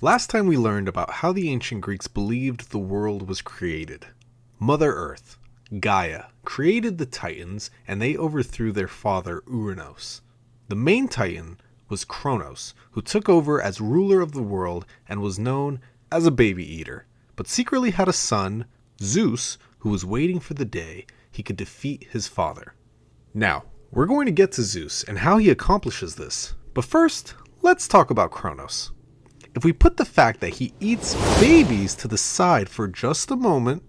Last time we learned about how the ancient Greeks believed the world was created. Mother Earth, Gaia, created the Titans and they overthrew their father Kronos. The main Titan was Kronos, who took over as ruler of the world and was known as a baby eater, but secretly had a son, Zeus, who was waiting for the day he could defeat his father. Now, we're going to get to Zeus and how he accomplishes this, but first, let's talk about Kronos. If we put the fact that he eats babies to the side for just a moment,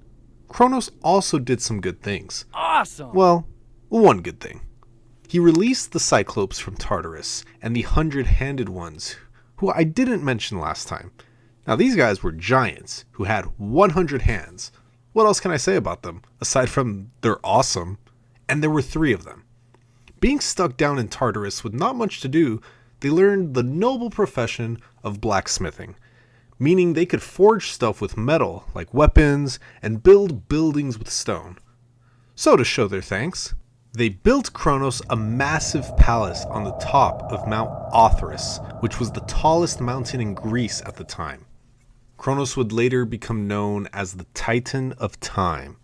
Kronos also did some good things. Awesome! Well, one good thing. He released the Cyclopes from Tartarus and the 100-handed ones, who I didn't mention last time. Now these guys were giants who had 100 hands. What else can I say about them, aside from they're awesome? And there were 3 of them. Being stuck down in Tartarus with not much to do, they learned the noble profession of blacksmithing, meaning they could forge stuff with metal, like weapons, and build buildings with stone. So to show their thanks, they built Kronos a massive palace on the top of Mount Othrys, which was the tallest mountain in Greece at the time. Kronos would later become known as the Titan of Time.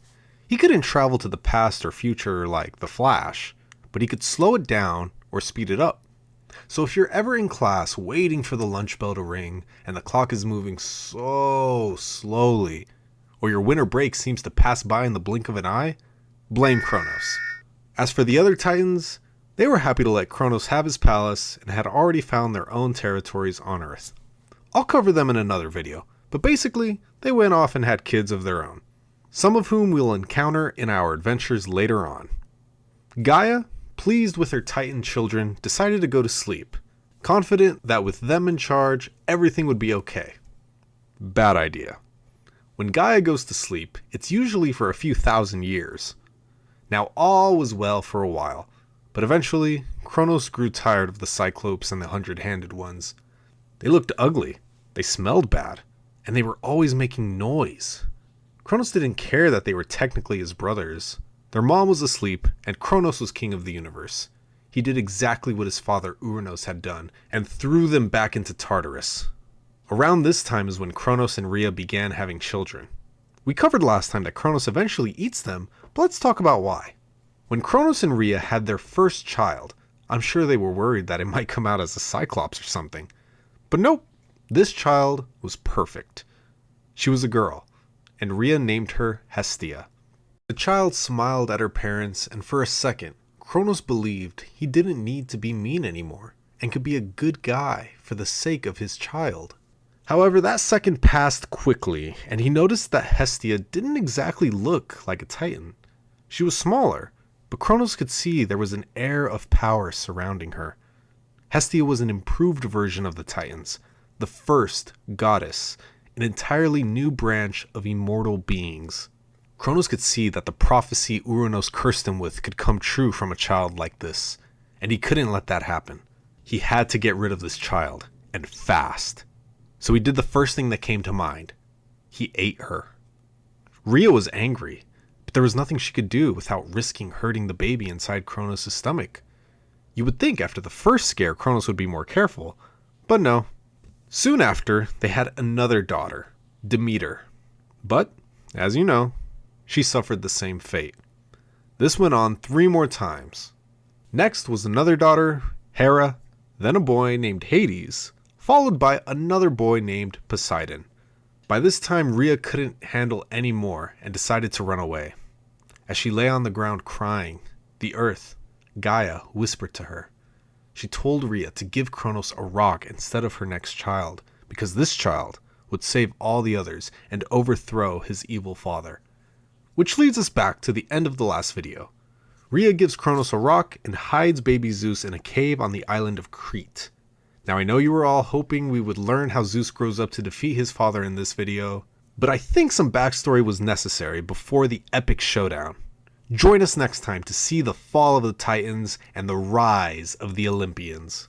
He couldn't travel to the past or future like the Flash, but he could slow it down or speed it up. So if you're ever in class waiting for the lunch bell to ring and the clock is moving so slowly, or your winter break seems to pass by in the blink of an eye, blame Kronos. As for the other Titans, they were happy to let Kronos have his palace and had already found their own territories on Earth. I'll cover them in another video, but basically, they went off and had kids of their own, some of whom we'll encounter in our adventures later on. Gaia, pleased with her Titan children, decided to go to sleep, confident that with them in charge, everything would be okay. Bad idea. When Gaia goes to sleep, it's usually for a few thousand years. Now all was well for a while, but eventually, Kronos grew tired of the Cyclopes and the 100-handed ones. They looked ugly, they smelled bad, and they were always making noise. Kronos didn't care that they were technically his brothers. Their mom was asleep, and Kronos was king of the universe. He did exactly what his father Kronos had done, and threw them back into Tartarus. Around this time is when Kronos and Rhea began having children. We covered last time that Kronos eventually eats them, but let's talk about why. When Kronos and Rhea had their first child, I'm sure they were worried that it might come out as a Cyclops or something. But nope, this child was perfect. She was a girl, and Rhea named her Hestia. The child smiled at her parents, and for a second, Kronos believed he didn't need to be mean anymore, and could be a good guy for the sake of his child. However, that second passed quickly, and he noticed that Hestia didn't exactly look like a Titan. She was smaller, but Kronos could see there was an air of power surrounding her. Hestia was an improved version of the Titans, the first goddess, an entirely new branch of immortal beings. Kronos could see that the prophecy Kronos cursed him with could come true from a child like this, and he couldn't let that happen. He had to get rid of this child, and fast. So he did the first thing that came to mind. He ate her. Rhea was angry, but there was nothing she could do without risking hurting the baby inside Kronos' stomach. You would think after the first scare Kronos would be more careful, but no. Soon after, they had another daughter, Demeter. But, as you know, she suffered the same fate. This went on 3 more times. Next was another daughter, Hera, then a boy named Hades, followed by another boy named Poseidon. By this time, Rhea couldn't handle any more and decided to run away. As she lay on the ground crying, the earth, Gaia, whispered to her. She told Rhea to give Kronos a rock instead of her next child, because this child would save all the others and overthrow his evil father. Which leads us back to the end of the last video. Rhea gives Kronos a rock and hides baby Zeus in a cave on the island of Crete. Now I know you were all hoping we would learn how Zeus grows up to defeat his father in this video, but I think some backstory was necessary before the epic showdown. Join us next time to see the fall of the Titans and the rise of the Olympians.